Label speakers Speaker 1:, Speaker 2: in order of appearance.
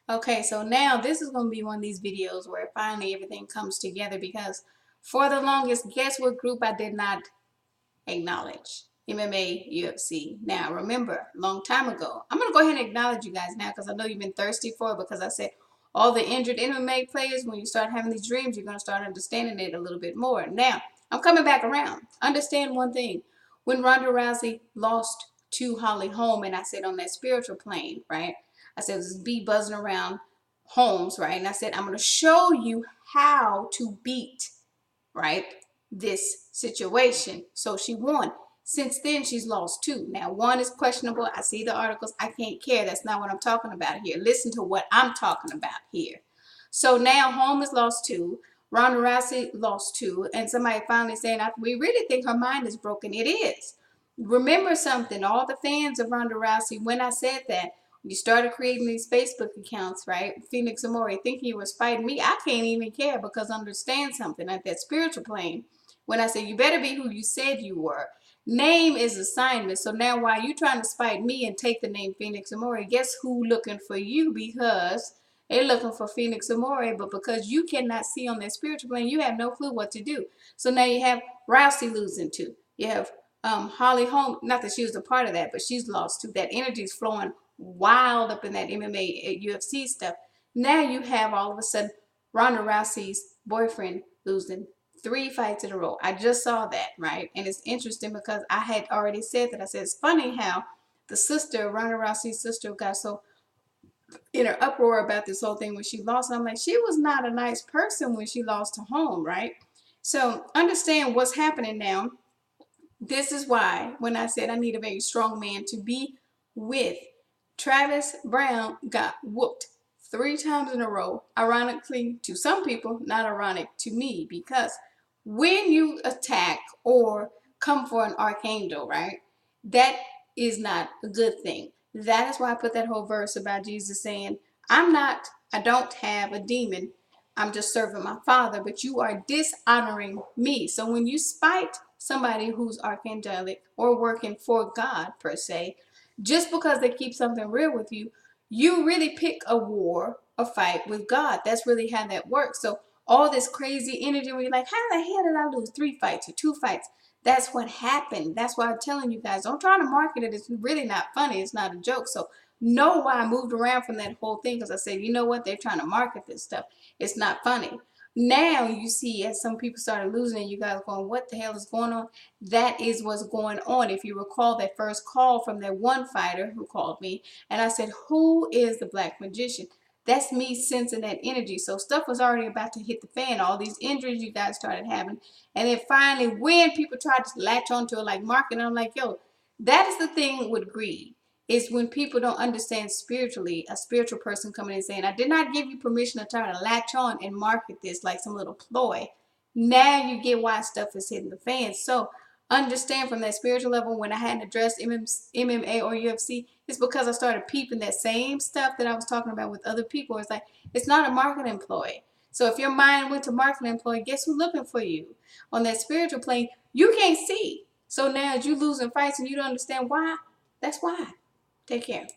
Speaker 1: Okay, so now this is going to be one of these videos where finally everything comes together because for the longest, guess what group I did not acknowledge? MMA, UFC. Now, remember, a long time ago, I'm going to go ahead and acknowledge you guys now because I know you've been thirsty for it because I said all the injured MMA players, when you start having these dreams, you're going to start understanding it a little bit more. Now, I'm coming back around. Understand one thing. When Ronda Rousey lost to Holly Holm, and I said on that spiritual plane, right? I said, this be buzzing around Holmes, right? And I said, I'm going to show you how to beat, right, this situation. So she won. Since then, she's lost two. Now, one is questionable. I see the articles. I can't care. That's not what I'm talking about here. Listen to what I'm talking about here. So now Holm has lost two. Ronda Rousey lost two. And somebody finally saying, we really think her mind is broken. It is. Remember something. All the fans of Ronda Rousey, when I said that, you started creating these Facebook accounts, right? Phoenix Amore, thinking you was fighting me. I can't even care because understand something at that spiritual plane. When I say you better be who you said you were. Name is assignment. So now while you trying to spite me and take the name Phoenix Amore, guess who looking for you? Because they're looking for Phoenix Amore, but because you cannot see on that spiritual plane, you have no clue what to do. So now you have Rousey losing too. You have Holly Holm, not that she was a part of that, but she's lost too. That energy is flowing wild up in that MMA UFC stuff. Now you have all of a sudden Ronda Rousey's boyfriend losing 3 fights in a row. I just saw that, right? And it's interesting because I had already said that. I said it's funny how the sister, Ronda Rousey's sister, got so in her uproar about this whole thing when she lost. And I'm like, she was not a nice person when she lost to Holm, right? So understand what's happening now. This is why when I said I need a very strong man to be with, Travis Brown got whooped 3 times in a row. Ironically to some people, not ironic to me, because when you attack or come for an archangel, right, that is not a good thing. That is why I put that whole verse about Jesus saying, I don't have a demon. I'm just serving my Father, but you are dishonoring me. So when you spite somebody who's archangelic or working for God per se, just because they keep something real with you, you really pick a war, a fight with God. That's really how that works. So all this crazy energy when you're like, how the hell did I lose 3 fights or 2 fights? That's what happened. That's why I'm telling you guys, don't try to market it. It's really not funny. It's not a joke. So know why I moved around from that whole thing, because I said, you know what? They're trying to market this stuff. It's not funny. Now you see, as some people started losing and you guys going, what the hell is going on? That is what's going on. If you recall that first call from that one fighter who called me, and I said, who is the black magician? That's me sensing that energy. So stuff was already about to hit the fan. All these injuries you guys started having. And then finally, when people tried to latch onto it like marketing, I'm like, yo, that is the thing with greed. Is when people don't understand spiritually, a spiritual person coming in saying, I did not give you permission to try to latch on and market this like some little ploy. Now you get why stuff is hitting the fan. So understand from that spiritual level, when I hadn't addressed MMA or UFC, it's because I started peeping that same stuff that I was talking about with other people. It's like, it's not a marketing ploy. So if your mind went to marketing employee, guess who's looking for you? On that spiritual plane, you can't see. So now as you losing fights and you don't understand why, that's why. Take care.